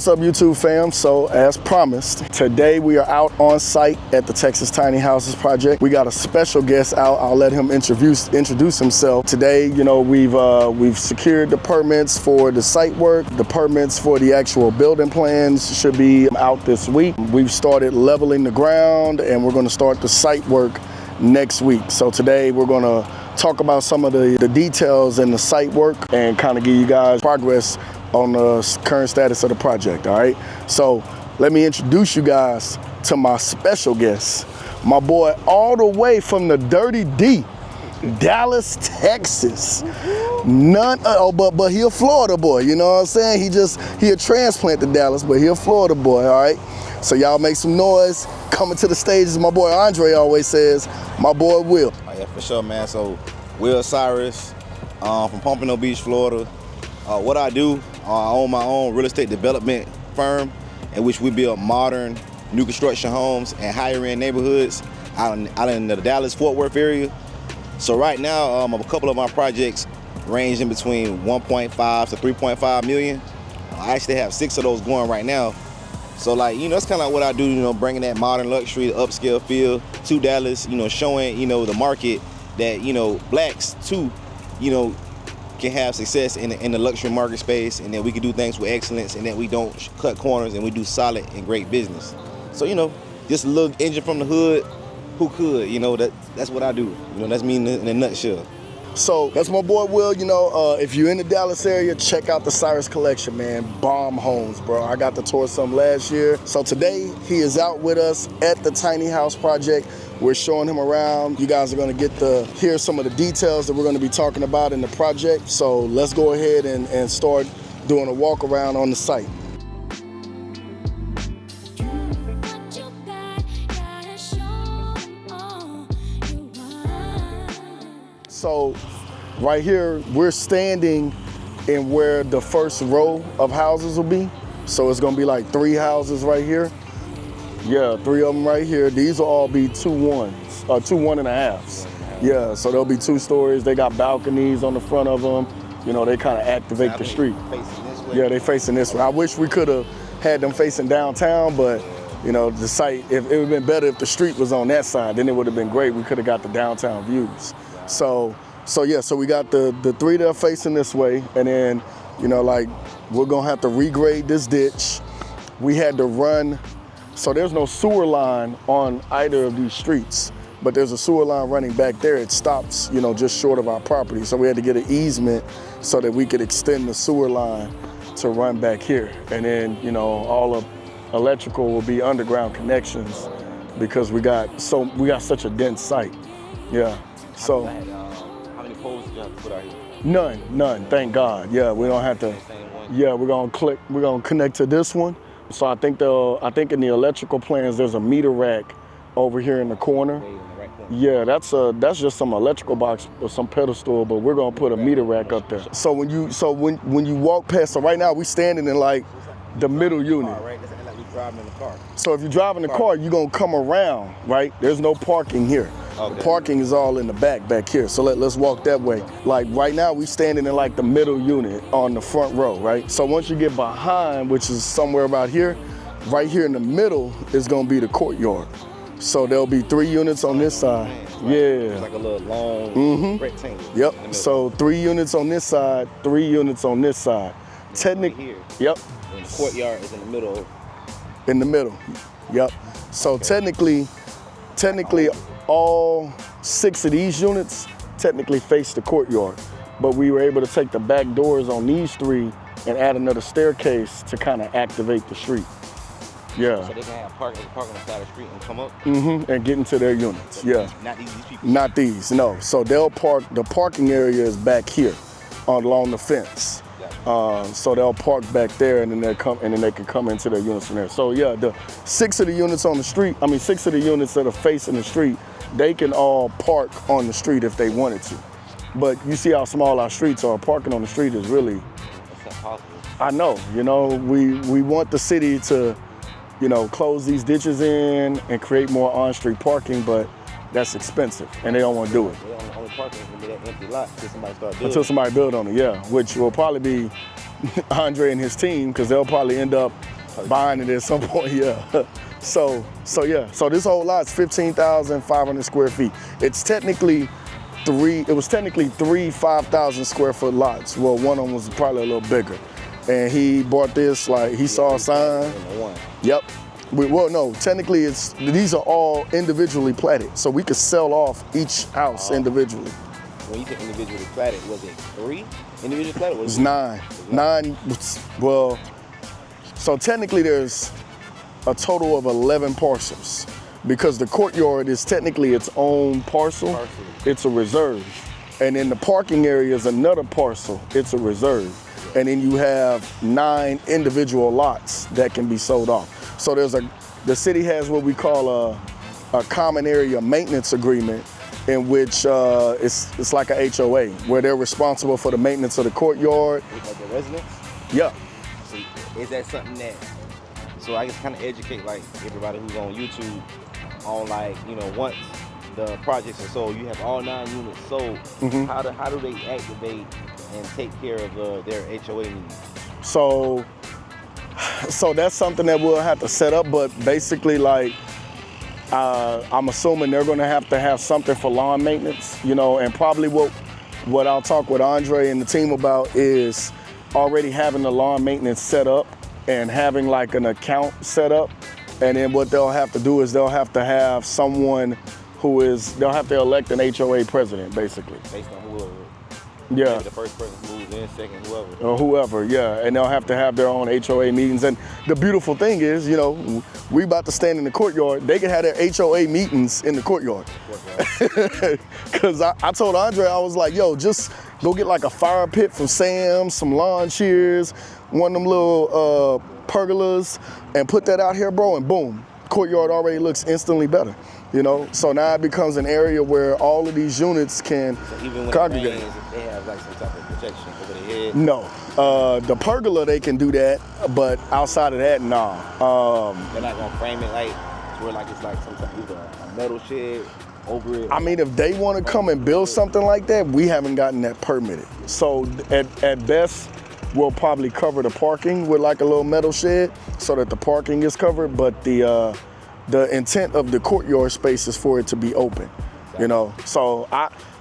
What's up, YouTube fam? So as promised, today we are out on site at the Texas Tiny Houses Project. We got a special guest out. I'll let him introduce himself. Today, you know, we've secured the permits for the site work. The permits for the actual building plans should be out this week. We've started leveling the ground and we're going to start the site work next week. So today we're going to talk about some of the details in the site work and kind of give you guys progress on the current status of the project, all right? So let me introduce you guys to my special guest, my boy all the way from the Dirty D, Dallas, Texas. But he a Florida boy, you know what I'm saying? He a transplant to Dallas, but he a Florida boy, all right? So y'all make some noise. Coming to the stage, as my boy Andre always says, my boy Will. Oh, yeah, for sure, man. So Will Cyrus from Pompano Beach, Florida. What I do, I own my own real estate development firm in which we build modern new construction homes and higher end neighborhoods out in the Dallas-Fort Worth area. So right now, a couple of my projects range in between 1.5 to 3.5 million. I actually have 6 of those going right now. So like, you know, that's kind of what I do, you know, bringing that modern luxury, upscale feel to Dallas, you know, showing, you know, the market that, you know, blacks too, you know, can have success in the luxury market space, and that we can do things with excellence, and that we don't cut corners, and we do solid and great business. So, you know, just a little engine from the hood, who could, you know, that's what I do. You know, that's me in a nutshell. So that's my boy Will. You know, if you're in the Dallas area, check out the Cyrus collection, man. Bomb homes, bro. I got to tour some last year. So today he is out with us at the Tiny House Project. We're showing him around. You guys are gonna get to hear some of the details that we're gonna be talking about in the project. So let's go ahead and start doing a walk around on the site. So right here, we're standing in where the first row of houses will be. So it's gonna be like 3 houses right here. Yeah, 3 of them right here. These will all be 2 1.5s. Yeah, so there'll be 2 stories. They got balconies on the front of them. You know, they kind of activate the street. Yeah, they facing this way. I wish we could have had them facing downtown, but you know, the site, it would have been better if the street was on that side, then it would have been great. We could have got the downtown views. So we got the 3 that are facing this way, and then, you know, like, we're gonna have to regrade this ditch. We had to run, so there's no sewer line on either of these streets, but there's a sewer line running back there. It stops, you know, just short of our property. So we had to get an easement so that we could extend the sewer line to run back here. And then, you know, all of electrical will be underground connections because we got such a dense site. Yeah. So how many poles did you have to put out here? None, thank God. Yeah, we don't have to. Yeah, we're gonna connect to this one. So I think in the electrical plans there's a meter rack over here in the corner. Yeah, that's just some electrical box or some pedestal, but we're gonna put a meter rack up there. So when you walk past, so right now we standing in like the middle unit. Driving in the car. So if you drive in the car, you're gonna come around, right? There's no parking here. Okay. The parking is all in the back here. So let's walk that way. Like right now, we standing in like the middle unit on the front row, right? So once you get behind, which is somewhere about here, right here in the middle is gonna be the courtyard. So there'll be 3 units on this side. Yeah. It's like a little long rectangle. Yep. So 3 units on this side, 3 units on this side. Technically, here. Yep. And the courtyard is in the middle. In the middle, yep. So technically, all 6 of these units technically face the courtyard, but we were able to take the back doors on these 3 and add another staircase to kind of activate the street. Yeah. So they can have park on the side of the street and come up? And get into their units, yeah. Not these people? Not these, no. So they'll park, the parking area is back here along the fence. So they'll park back there, and then they can come into their units from there. So yeah, the 6 of the units on the street, 6 of the units that are facing the street, they can all park on the street if they wanted to. But you see how small our streets are. Parking on the street is really, that's impossible. I know, you know, we want the city to, you know, close these ditches in and create more on-street parking, but that's expensive, and they don't want to do it. The only parking is going to be that empty lot until somebody starts building. Until somebody build on it, yeah, which will probably be Andre and his team, because they'll probably end up buying it at some point, yeah. So this whole lot's 15,500 square feet. It's technically it was technically three 5,000 square foot lots. Well, one of them was probably a little bigger. And he bought this, like, he saw a sign. Yep. Well, no, technically these are all individually platted. So we could sell off each house individually. When you say individually platted, was it 3 individually platted? It was 9. 9, well, so technically there's a total of 11 parcels because the courtyard is technically its own parcel. It's a reserve. And then the parking area is another parcel. It's a reserve. And then you have 9 individual lots that can be sold off. So the city has what we call a common area maintenance agreement in which it's like a HOA where they're responsible for the maintenance of the courtyard. Like the residents? Yeah. So is that something that, so I just kind of educate like everybody who's on YouTube on like, you know, once the projects are sold, you have all 9 units sold. Mm-hmm. How do they activate and take care of their HOA needs? So that's something that we'll have to set up, but basically like I'm assuming they're gonna have to have something for lawn maintenance, you know, and probably what I'll talk with Andre and the team about is already having the lawn maintenance set up and having like an account set up. And then what they'll have to do is they'll have to have someone they'll have to elect an HOA president, basically. Based on whoever. Yeah. Maybe the first person who moves in, second, whoever. Or whoever, yeah. And they'll have to have their own HOA meetings. And the beautiful thing is, you know, we about to stand in the courtyard. They can have their HOA meetings in the courtyard. Because I told Andre, I was like, yo, just go get like a fire pit from Sam's, some lawn chairs, one of them little pergolas, and put that out here, bro, and boom. Courtyard already looks instantly better. You know, so now it becomes an area where all of these units can even when congregate. It rains, they have like some type of protection over their head. No, the pergola they can do that, but outside of that, nah. They're not gonna frame it like to where like it's like some type of a metal shed over it. I mean, if they want to come and build something like that, we haven't gotten that permitted. So at best, we'll probably cover the parking with like a little metal shed so that the parking is covered, but the intent of the courtyard space is for it to be open, you know? So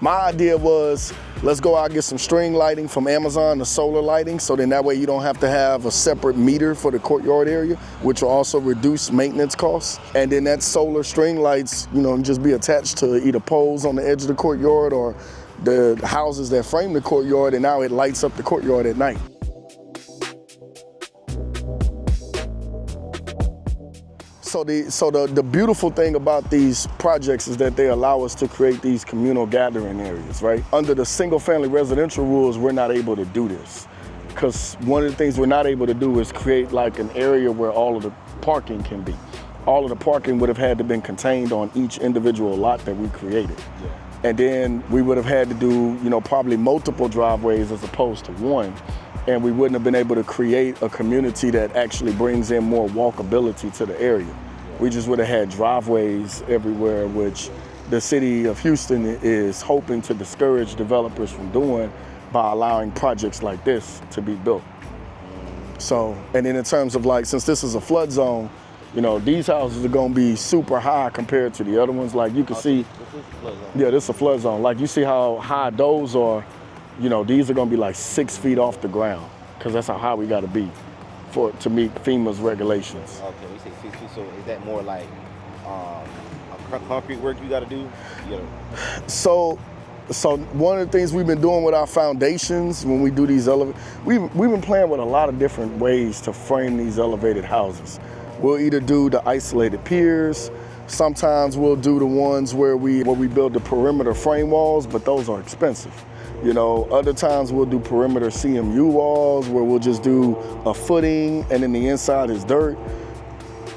my idea was, let's go out and get some string lighting from Amazon, the solar lighting, so then that way you don't have to have a separate meter for the courtyard area, which will also reduce maintenance costs. And then that solar string lights, you know, just be attached to either poles on the edge of the courtyard or the houses that frame the courtyard, and now it lights up the courtyard at night. So the beautiful thing about these projects is that they allow us to create these communal gathering areas, right? Under the single family residential rules, we're not able to do this. Because one of the things we're not able to do is create like an area where all of the parking can be. All of the parking would have had to been contained on each individual lot that we created. Yeah. And then we would have had to do, you know, probably multiple driveways as opposed to one. And we wouldn't have been able to create a community that actually brings in more walkability to the area. We just would have had driveways everywhere, which the city of Houston is hoping to discourage developers from doing by allowing projects like this to be built. So, and then in terms of like, since this is a flood zone, you know, these houses are gonna be super high compared to the other ones. Like you can see, yeah, this is a flood zone. Like you see how high those are. You know, these are gonna be like 6 feet off the ground because that's how high we gotta be to meet FEMA's regulations. Okay, we say 6 feet, so is that more like concrete work you gotta do? So one of the things we've been doing with our foundations when we do these we've been playing with a lot of different ways to frame these elevated houses. We'll either do the isolated piers, sometimes we'll do the ones where we build the perimeter frame walls, but those are expensive. You know, other times we'll do perimeter CMU walls where we'll just do a footing and then the inside is dirt.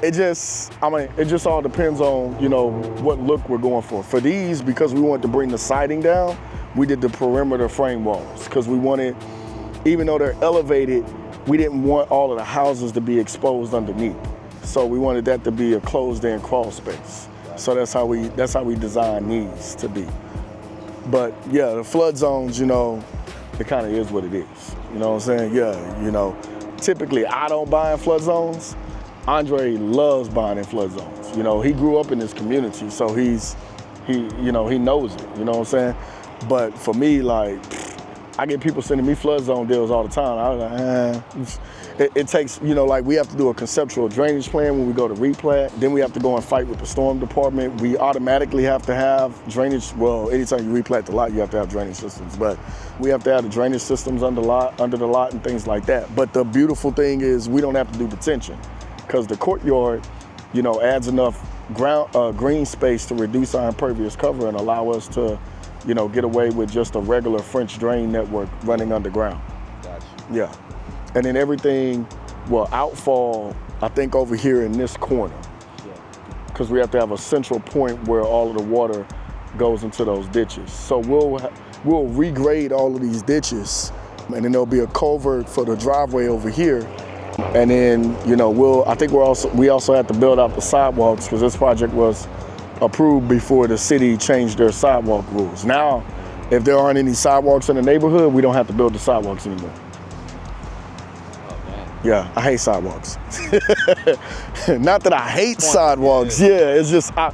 It just all depends on, you know, what look we're going for. For these, because we wanted to bring the siding down, we did the perimeter frame walls because we wanted, even though they're elevated, we didn't want all of the houses to be exposed underneath. So we wanted that to be a closed-in crawl space. So that's how we design these to be. But yeah, the flood zones, you know, it kind of is what it is. You know what I'm saying? Yeah, you know, typically I don't buy in flood zones, Andre loves buying in flood zones. You know, he grew up in this community, so he knows it, you know what I'm saying? But for me, like, I get people sending me flood zone deals all the time. I was like, it takes, you know, like we have to do a conceptual drainage plan when we go to replat. Then we have to go and fight with the storm department. We automatically have to have drainage. Well, anytime you replat the lot, you have to have drainage systems. But we have to have the drainage systems under the lot and things like that. But the beautiful thing is we don't have to do detention because the courtyard, you know, adds enough green space to reduce our impervious cover and allow us to, you know, get away with just a regular French drain network running underground. Gotcha. Yeah. And then everything will outfall, I think, over here in this corner. Because we have to have a central point where all of the water goes into those ditches. So we'll regrade all of these ditches, and then there'll be a culvert for the driveway over here. And then, you know, we also have to build out the sidewalks because this project was approved before the city changed their sidewalk rules. Now, if there aren't any sidewalks in the neighborhood, we don't have to build the sidewalks anymore. Yeah, I hate sidewalks. Not that I hate sidewalks, yeah, it's just, I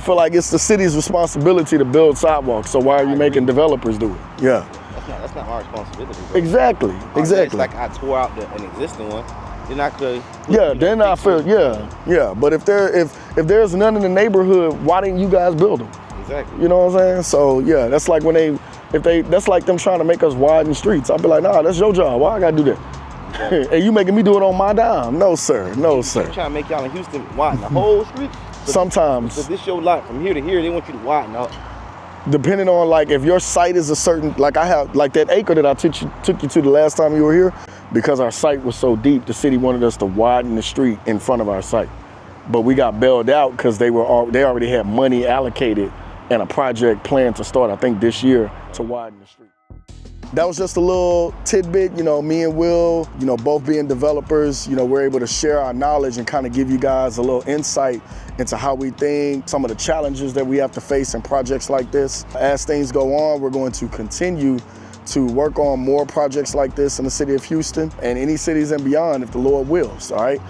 feel like it's the city's responsibility to build sidewalks, so why are you making developers do it? Yeah. That's not my responsibility, bro. Exactly. It's like I tore out an existing one, then I could. Yeah, then I feel, yeah. But if there's none in the neighborhood, why didn't you guys build them? Exactly. You know what I'm saying? So yeah, that's like when that's like them trying to make us widen streets. I'll be like, nah, that's your job. Why I gotta do that? And you making me do it on my dime? No, sir. No, sir. They're trying to make y'all in Houston widen the whole street. Sometimes. So this your lot from here to here, they want you to widen up. Depending on, like, if your site is a certain, like I have, like that acre that I took you to the last time you were here, because our site was so deep, the city wanted us to widen the street in front of our site. But we got bailed out because they already had money allocated and a project planned to start, I think, this year to widen the street. That was just a little tidbit, you know, me and Will, you know, both being developers, you know, we're able to share our knowledge and kind of give you guys a little insight into how we think, some of the challenges that we have to face in projects like this. As things go on, we're going to continue to work on more projects like this in the city of Houston and any cities and beyond if the Lord wills, all right?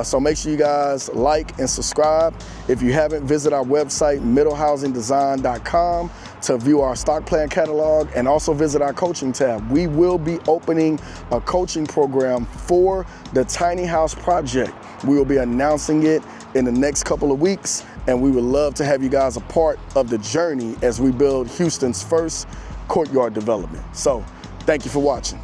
So make sure you guys like and subscribe. If you haven't, visit our website, middlehousingdesign.com, to view our stock plan catalog and also visit our coaching tab. We will be opening a coaching program for the Tiny House Project. We will be announcing it in the next couple of weeks, and we would love to have you guys a part of the journey as we build Houston's first courtyard development. So thank you for watching.